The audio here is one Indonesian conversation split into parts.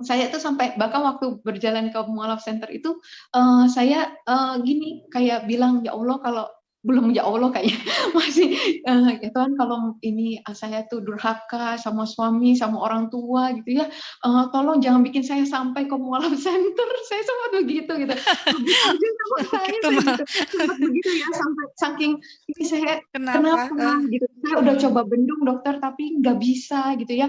Saya tuh sampai bahkan waktu berjalan ke mualaf center itu, saya, gini, kayak bilang, "Ya Allah kalau" belum ya Allah kayaknya, masih, "Ya Tuhan kalau ini, saya tuh durhaka sama suami, sama orang tua gitu ya, tolong jangan bikin saya sampai ke mualaf center." Saya sempat begitu gitu, "Begitu sama Gitu saya mah. gitu, sempat begitu ya, sampai saking ini saya, Kenapa? "Kenapa?" gitu. Saya udah Mhm. coba bendung dokter, tapi nggak bisa gitu ya.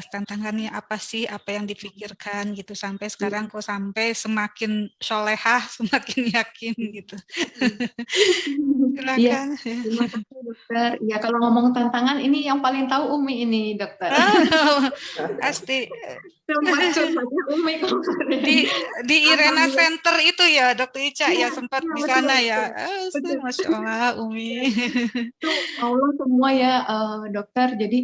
Tantangannya apa sih, apa yang dipikirkan gitu, sampai sekarang kok sampai semakin sholehah, semakin yakin gitu. Iya, Silakan. terima kasih dokter. Iya, kalau ngomong tantangan ini yang paling tahu Umi ini dokter. Oh, pasti. Tempat curhatnya Umi kemarin. Di di Irena Alhamdulillah. Center itu ya, Dokter Ica Iya, ya, sempat iya di betul sana betul. ya. Betul. Masya Allah, Umi. Itu Allah semua ya, dokter. Jadi,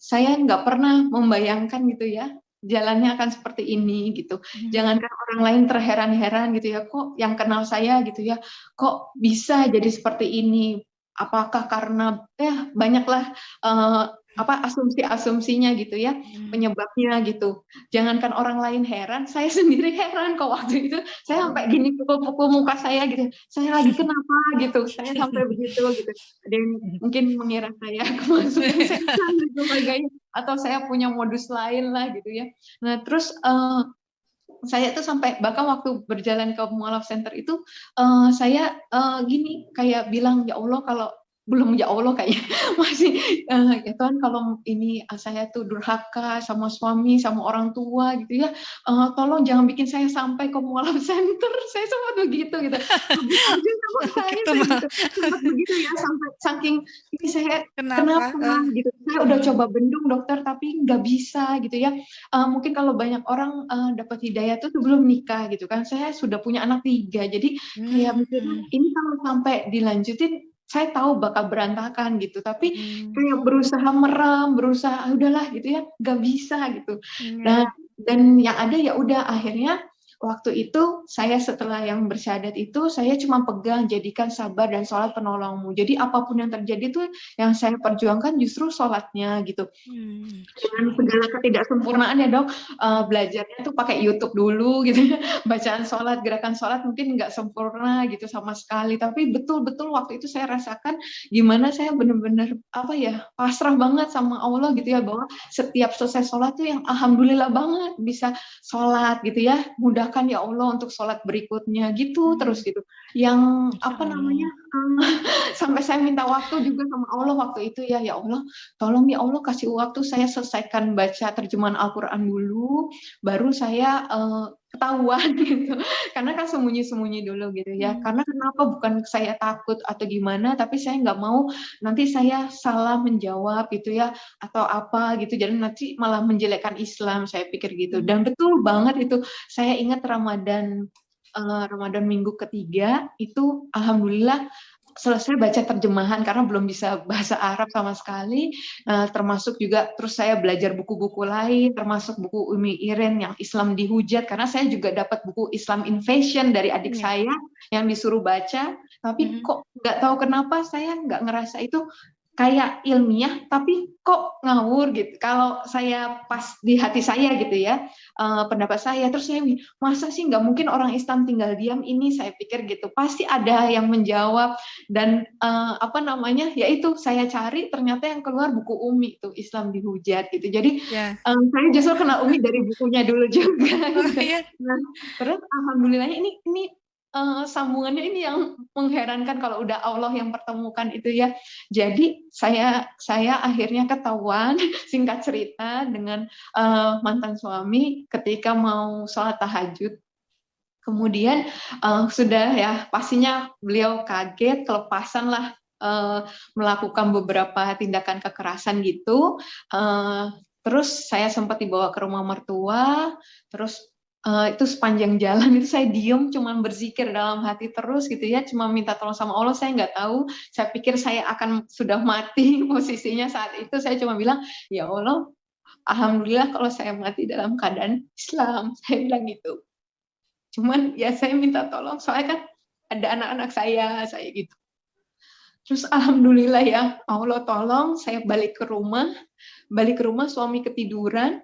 saya nggak pernah membayangkan gitu ya, jalannya akan seperti ini gitu. Jangankan orang lain terheran-heran gitu ya, kok yang kenal saya gitu ya, kok bisa jadi seperti ini? Apakah karena ya banyaklah, asumsi-asumsinya gitu ya, penyebabnya gitu. Jangankan orang lain heran, saya sendiri heran kok waktu itu. Saya sampai gini pukul-pukul muka saya gitu, "Saya lagi kenapa?" gitu. Saya sampai begitu gitu. Ada yang mungkin mengira saya kemasukan setan dan sebagainya, atau saya punya modus lain lah gitu ya. Nah terus, saya tuh sampai bahkan waktu berjalan ke mualaf center itu, saya, gini, kayak bilang, "Ya Allah kalau" belum ya Allah kayaknya, masih, "Ya Tuhan kalau ini, saya tuh durhaka sama suami, sama orang tua gitu ya, tolong jangan bikin saya sampai ke mualaf center." Saya sempat begitu gitu, "Begitu sama Gitu saya mah. gitu, sempat begitu ya, sampai saking ini saya, Kenapa? "Kenapa?" gitu. Saya udah coba bendung dokter, tapi nggak bisa gitu ya. Mungkin kalau banyak orang, dapat hidayah tuh sebelum nikah gitu kan, saya sudah punya anak 3, jadi kayak mikirnya, Hmm. ini kalau sampai dilanjutin, saya tahu bakal berantakan gitu, tapi Hmm. kayak berusaha merem, berusaha, "Ah udahlah," gitu ya, nggak bisa gitu. Nah, Ya. dan yang ada ya udah akhirnya waktu itu saya setelah yang bersyahadat itu, saya cuma pegang, "Jadikan sabar dan sholat penolongmu." Jadi apapun yang terjadi tuh yang saya perjuangkan justru sholatnya gitu. Hmm. Dengan segala ketidaksempurnaan ya Dok, belajarnya tuh pakai YouTube dulu gitu ya, bacaan sholat, gerakan sholat mungkin nggak sempurna gitu sama sekali, tapi betul-betul waktu itu saya rasakan gimana saya bener-bener, apa ya, pasrah banget sama Allah gitu ya, bahwa setiap selesai sholat tuh yang alhamdulillah banget bisa sholat gitu ya, mudahkan ya Allah untuk sholat berikutnya, gitu terus gitu. Yang, Masya apa namanya, Allah. sampai saya minta waktu juga sama Allah waktu itu ya, "Ya Allah, tolong ya Allah kasih waktu saya selesaikan baca terjemahan Al-Quran dulu, baru saya, ketahuan," gitu. Karena kan sembunyi-sembunyi dulu gitu ya. Hmm. Karena kenapa bukan saya takut atau gimana, tapi saya nggak mau nanti saya salah menjawab gitu ya, atau apa gitu, jadi nanti malah menjelekkan Islam, saya pikir gitu. Hmm. Dan betul banget itu, saya ingat Ramadan, Ramadan minggu ketiga itu alhamdulillah selesai baca terjemahan karena belum bisa bahasa Arab sama sekali, termasuk juga terus saya belajar buku-buku lain, termasuk buku Umi Iren yang Islam Dihujat, karena saya juga dapat buku Islam Invasion dari adik Iya. saya yang disuruh baca, tapi Mhm. kok nggak tahu kenapa saya nggak ngerasa itu kayak ilmiah, tapi kok ngawur gitu. Kalau saya pas di hati saya gitu ya, pendapat saya, terus saya, "Masa sih nggak mungkin orang Islam tinggal diam ini?" Saya pikir gitu. Pasti ada yang menjawab dan, apa namanya, ya itu saya cari ternyata yang keluar buku Umi tuh, Islam Dihujat gitu. Jadi, Ya. saya justru kenal Umi dari bukunya dulu juga Oh gitu. iya. Nah, terus alhamdulillahnya ini, sambungannya ini yang mengherankan kalau udah Allah yang pertemukan itu ya. Jadi saya akhirnya ketahuan singkat cerita dengan mantan suami ketika mau sholat tahajud. Kemudian sudah ya pastinya beliau kaget, kelepasan lah melakukan beberapa tindakan kekerasan gitu. Terus saya sempat dibawa ke rumah mertua, terus itu sepanjang jalan itu saya diem, cuman berzikir dalam hati terus gitu ya, cuma minta tolong sama Allah. Saya nggak tahu, saya pikir saya akan sudah mati posisinya saat itu. Saya cuma bilang, ya Allah, alhamdulillah kalau saya mati dalam keadaan Islam, saya bilang gitu. Cuman ya saya minta tolong, soalnya kan ada anak-anak saya gitu. Terus alhamdulillah ya, Allah tolong saya balik ke rumah suami ketiduran,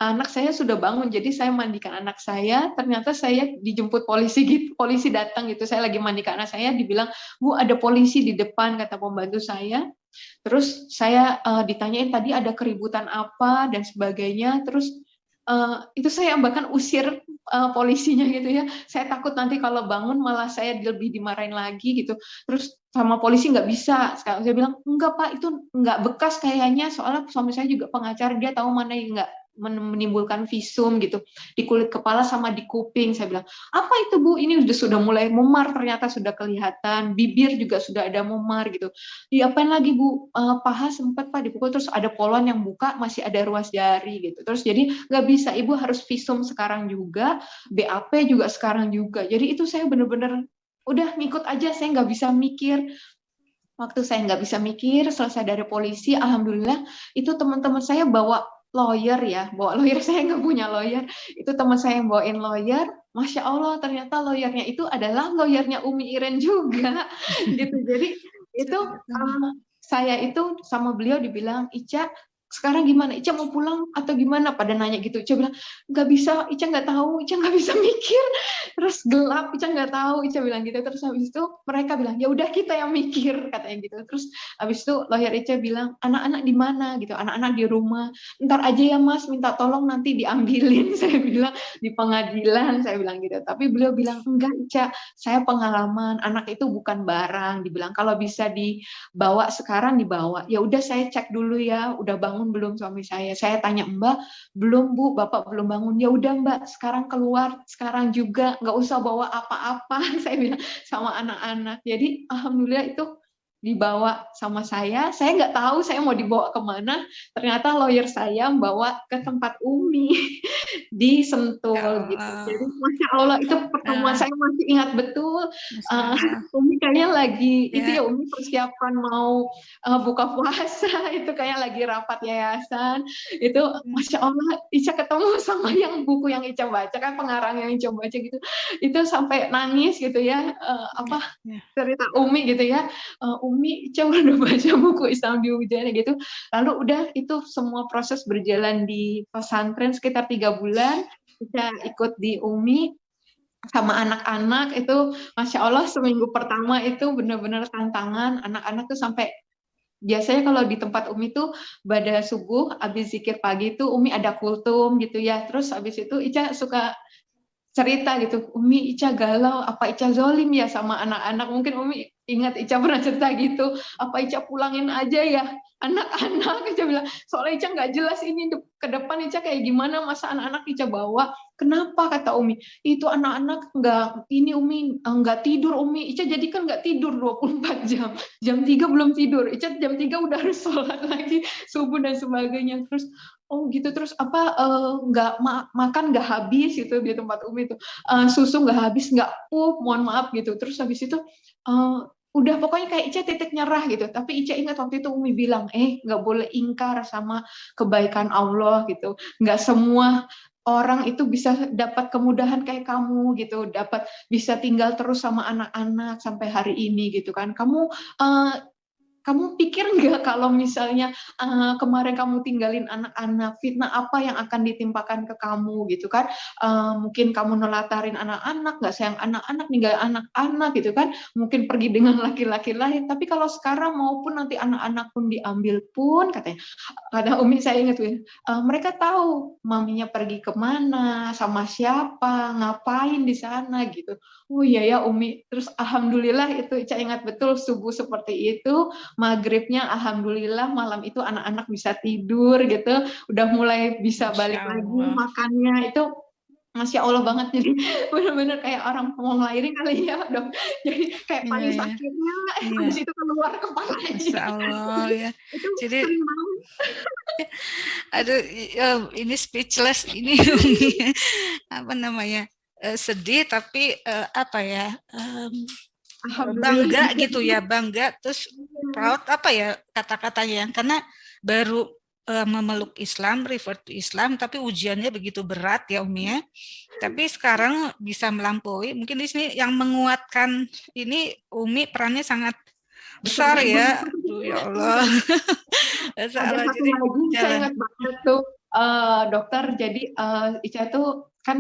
anak saya sudah bangun, jadi saya mandikan anak saya, ternyata saya dijemput polisi gitu, polisi datang gitu, saya lagi mandikan anak saya, dibilang, Bu ada polisi di depan, kata pembantu saya. Terus saya ditanyain tadi ada keributan apa dan sebagainya, terus itu saya bahkan usir polisinya gitu ya. Saya takut nanti kalau bangun malah saya lebih dimarahin lagi gitu. Terus sama polisi nggak bisa. Saya bilang enggak Pak, itu nggak bekas kayaknya. Soalnya suami saya juga pengacara, dia tahu mana yang nggak menimbulkan visum gitu di kulit kepala sama di kuping. Saya bilang, apa itu Bu? Ini sudah mulai memar, ternyata sudah kelihatan, bibir juga sudah ada memar gitu. Diapain lagi Bu? Paha sempat Pak dipukul, terus ada polon yang buka, masih ada ruas jari gitu. Terus jadi nggak bisa, Ibu harus visum sekarang juga, BAP juga sekarang juga. Jadi itu saya benar-benar udah ngikut aja, saya nggak bisa mikir. Waktu saya nggak bisa mikir, selesai dari polisi, alhamdulillah itu teman-teman saya bawa lawyer ya, bawa lawyer, saya nggak punya lawyer, itu teman saya yang bawain lawyer. Masya Allah, ternyata lawyernya itu adalah lawyernya Umi Iren juga, gitu. Jadi itu saya itu sama beliau dibilang, Ica sekarang gimana? Ica mau pulang atau gimana? Pada nanya gitu. Ica bilang, nggak bisa, Ica nggak tahu, Ica nggak bisa mikir. Terus gelap, Ica nggak tahu, Ica bilang gitu. Terus habis itu mereka bilang, ya udah kita yang mikir, katanya gitu. Terus habis itu lawyer Ica bilang, anak-anak di mana gitu? Anak-anak di rumah. Ntar aja ya Mas, minta tolong nanti diambilin. Saya bilang di pengadilan, saya bilang gitu. Tapi beliau bilang, enggak Ica, saya pengalaman. Anak itu bukan barang. Dibilang kalau bisa dibawa sekarang dibawa. Ya udah saya cek dulu ya, udah bangun belum suami saya. Saya tanya Mbak, belum Bu, Bapak belum bangun. Ya udah Mbak, sekarang keluar, sekarang juga, nggak usah bawa apa-apa. Saya bilang sama anak-anak. Jadi alhamdulillah itu dibawa sama saya nggak tahu saya mau dibawa kemana. Ternyata lawyer saya membawa ke tempat Umi di Sentul gitu. Jadi Masya Allah itu pertemuan saya masih ingat betul. Umi kayaknya lagi itu ya, Umi persiapan mau buka puasa, itu kayak lagi rapat yayasan. Itu Masya Allah, Ica ketemu sama yang buku yang Ica baca, kan pengarang yang Ica baca gitu. Itu sampai nangis gitu ya, cerita Umi gitu ya. Umi, Ica udah baca buku Islam Dihujani gitu. Lalu udah itu semua proses berjalan di pesantren sekitar 3 bulan. Ica ikut di Umi sama anak-anak itu, Masya Allah seminggu pertama itu benar-benar tantangan. Anak-anak tuh sampai biasanya kalau di tempat Umi tuh pada subuh habis zikir pagi itu Umi ada kultum gitu ya. Terus habis itu Ica suka cerita gitu, Umi Ica galau, apa Ica zolim ya sama anak-anak. Mungkin Umi ingat Ica pernah cerita gitu, apa Ica pulangin aja ya anak-anak. Ica bilang, soalnya Ica nggak jelas ini ke depan Ica kayak gimana, masa anak-anak Ica bawa. Kenapa, kata Umi, itu anak-anak nggak, ini Umi nggak tidur Umi. Ica jadi kan nggak tidur 24 jam, jam 3 belum tidur, Ica jam 3 udah harus sholat lagi subuh dan sebagainya. Terus oh gitu, terus apa nggak makan nggak habis gitu di tempat Umi itu, susu nggak habis, nggak mohon maaf gitu. Terus habis itu udah pokoknya kayak Ica titik nyerah gitu. Tapi Ica ingat waktu itu Umi bilang, nggak boleh ingkar sama kebaikan Allah gitu. Nggak semua orang itu bisa dapat kemudahan kayak kamu gitu, dapat bisa tinggal terus sama anak-anak sampai hari ini gitu kan. Kamu kamu pikir nggak kalau misalnya kemarin kamu tinggalin anak-anak, fitnah apa yang akan ditimpakan ke kamu gitu kan? Mungkin kamu nelatarin anak-anak, nggak sayang anak-anak, ninggal anak-anak gitu kan? Mungkin pergi dengan laki-laki lain. Tapi kalau sekarang maupun nanti anak-anak pun diambil pun, katanya, kata Umi saya ingat tuh, mereka tahu maminya pergi kemana, sama siapa, ngapain di sana gitu. Oh iya ya Umi. Terus alhamdulillah itu Ica ingat betul subuh seperti itu, maghribnya alhamdulillah malam itu anak-anak bisa tidur gitu, udah mulai bisa Masya balik lagi Allah. makannya itu. Masya Allah banget, jadi benar-benar kayak orang mau ngelahirin kali ya dok, jadi kayak Iya, paling ya. sakitnya Iya. habis itu keluar Masya kepalanya. Allah ya. Itu Jadi sering banget. aduh, ini speechless ini Umi. Apa namanya? Sedih tapi apa ya? Alhamdulillah Bangga juga. gitu ya, bangga terus proud apa ya kata-katanya, karena baru memeluk Islam, revert to Islam, tapi ujiannya begitu berat ya Umi ya. Tapi sekarang bisa melampaui. Mungkin di sini yang menguatkan ini Umi perannya sangat besar ya. Aduh ya Allah. Masya Ada Allah, satu jadi lagi saya jalan. ingat banget tuh, dokter, jadi Ica tuh kan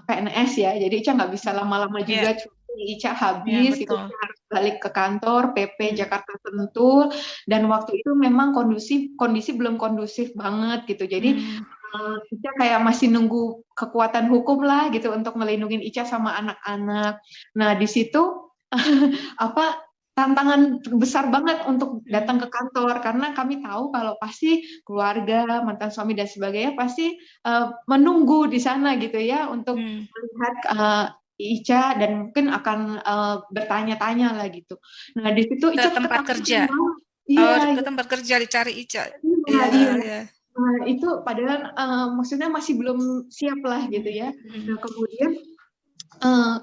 PNS ya, jadi Ica nggak bisa lama-lama Ya, juga cuti. Ica ya habis itu betul. Ica harus balik ke kantor PP Hmm. Jakarta Sentul, dan waktu itu memang kondisi belum kondusif banget gitu, jadi Hmm. Ica kayak masih nunggu kekuatan hukum lah gitu untuk melindungi Ica sama anak-anak. Nah di situ apa tantangan besar banget untuk datang ke kantor, karena kami tahu kalau pasti keluarga, mantan suami dan sebagainya pasti menunggu di sana gitu ya untuk Hmm. melihat Ica, dan mungkin akan bertanya-tanya lah gitu. Nah di situ Ke Ica tempat ketakutan kerja. banget. Oh, Iya, ke iya, tempat kerja dicari Ica. iya, Iya, iya. iya. Itu padahal maksudnya masih belum siap lah gitu Hmm. ya. Hmm. Nah kemudian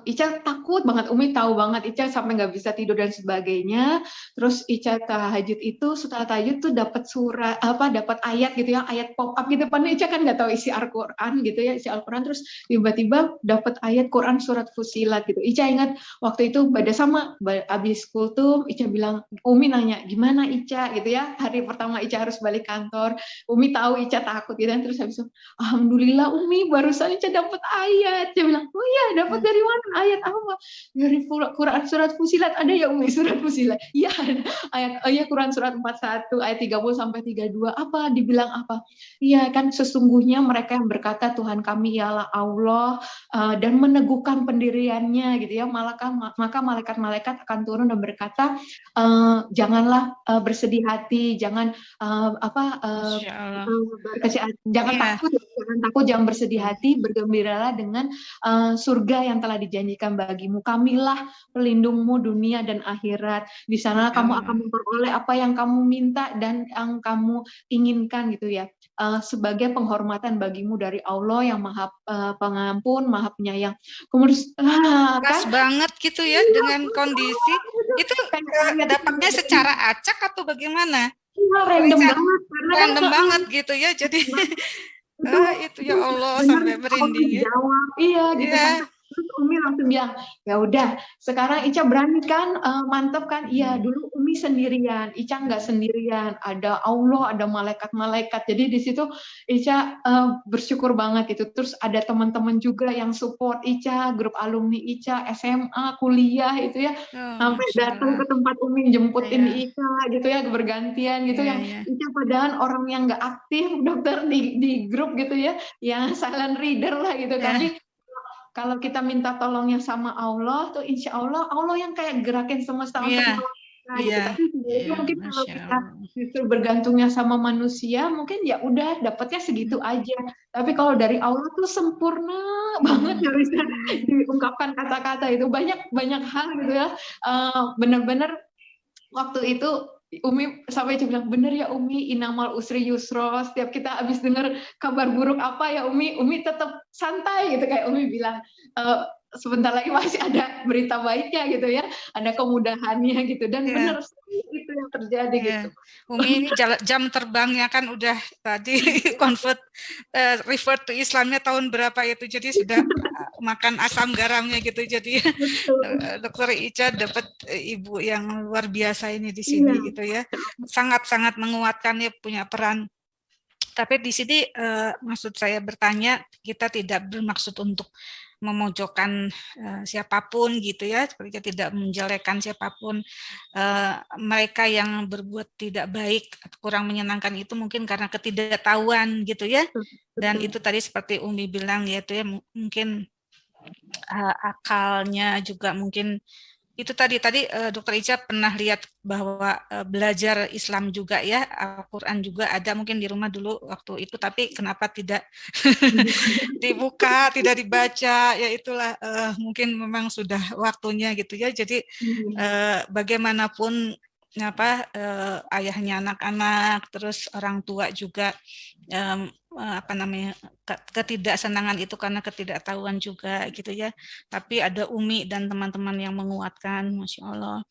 Ica takut banget, Umi tahu banget Ica sampai nggak bisa tidur dan sebagainya. Terus Ica tahajud itu, setelah tahajud tuh dapat surat apa, dapat ayat gitu ya, ayat pop up gitu. Padahal Ica kan nggak tahu isi Al-Quran gitu ya, isi Al-Quran. Terus tiba-tiba dapat ayat Quran surat Fusilat gitu. Ica ingat waktu itu pada sama abis kultum, Ica bilang, Umi nanya gimana Ica gitu ya. Hari pertama Ica harus balik kantor. Umi tahu Ica takut gitu kan. Terus habis itu, alhamdulillah Umi barusan Ica dapat ayat. Dia bilang, oh iya dapat dari mana ayat apa? Dari Quran surat Fusilat. Ada ya Umi surat Fusilat? Iya ada ayat, oh iya Quran surat 41 ayat 30 sampai 32. Apa dibilang apa? Iya kan sesungguhnya mereka yang berkata Tuhan kami ialah Allah, dan meneguhkan pendiriannya gitu ya. Maka malaikat-malaikat akan turun dan berkata, janganlah bersedih hati, jangan Masya Allah. jangan Iya. takut, jangan bersedih hati, bergembiralah dengan surga yang telah dijanjikan bagimu. Kamilah pelindungmu dunia dan akhirat. Di sana Masya kamu akan Allah. memperoleh apa yang kamu minta dan yang kamu inginkan gitu ya. Sebagai penghormatan bagimu dari Allah yang Maha Pengampun, Maha Penyayang. Kemudian Pas kan banget gitu ya iya, dengan kondisi itu, kayak ayat itu dapatnya secara acak atau bagaimana? iya, Kok random Ica banget karena kan random banget gitu ya. Jadi itu itu ya Allah bener sampai Allah merinding ya. jawab iya gitu kan. Iya. Terus Umi langsung bilang ya udah sekarang Ica berani kan, mantep kan. Iya Hmm. dulu Umi sendirian, Ica nggak sendirian, ada Allah, ada malaikat-malaikat, jadi di situ Ica bersyukur banget gitu. Terus ada teman-teman juga yang support Ica, grup alumni Ica SMA kuliah itu ya, Oh, sampai Masya datang Allah. ke tempat Umi jemputin Iya, Ica gitu ya, bergantian gitu, iya, yang iya. Ica padahal orang yang nggak aktif dokter di grup gitu ya, yang silent reader lah gitu. Ya, Tapi kalau kita minta tolongnya sama Allah tuh insya Allah Allah yang kayak gerakin semesta iya, untuk nolong kita iya, gitu. Tapi iya. sebenarnya mungkin kalau Masya kita Allah. justru bergantungnya sama manusia mungkin ya udah dapatnya segitu aja. Tapi kalau dari Allah tuh sempurna banget, Hmm. nggak bisa Hmm. diungkapkan kata-kata itu. Banyak banyak hal gitu ya. Bener-bener waktu itu Umi sampai bilang bener ya Umi, inamal usri yusro. Setiap kita habis dengar kabar buruk apa ya Umi tetap santai gitu kayak Umi bilang. sebentar lagi masih ada berita baiknya gitu ya, ada kemudahannya gitu, dan Ya, benar sekali itu yang terjadi ya. gitu. Umi ini jam terbangnya kan udah tadi convert revert to Islamnya tahun berapa itu, jadi sudah makan asam garamnya gitu. Jadi Betul. Dokter Ica dapat ibu yang luar biasa ini di Iya. sini gitu ya, sangat-sangat menguatkan ya, punya peran. Tapi di sini maksud saya bertanya, kita tidak bermaksud untuk memojokkan siapapun gitu ya, seperti tidak menjelekkan siapapun. Mereka yang berbuat tidak baik, kurang menyenangkan itu mungkin karena ketidaktahuan gitu ya. Dan itu tadi seperti Umi bilang, yaitu ya mungkin akalnya juga mungkin itu tadi Dokter Ica pernah lihat bahwa belajar Islam juga ya, Al-Quran juga ada mungkin di rumah dulu waktu itu, tapi kenapa tidak dibuka, tidak dibaca, ya itulah mungkin memang sudah waktunya gitu ya. Jadi bagaimanapun ayahnya anak-anak, terus orang tua juga apa namanya, ketidaksenangan itu karena ketidaktahuan juga gitu ya. Tapi ada Umi dan teman-teman yang menguatkan, Masya Allah.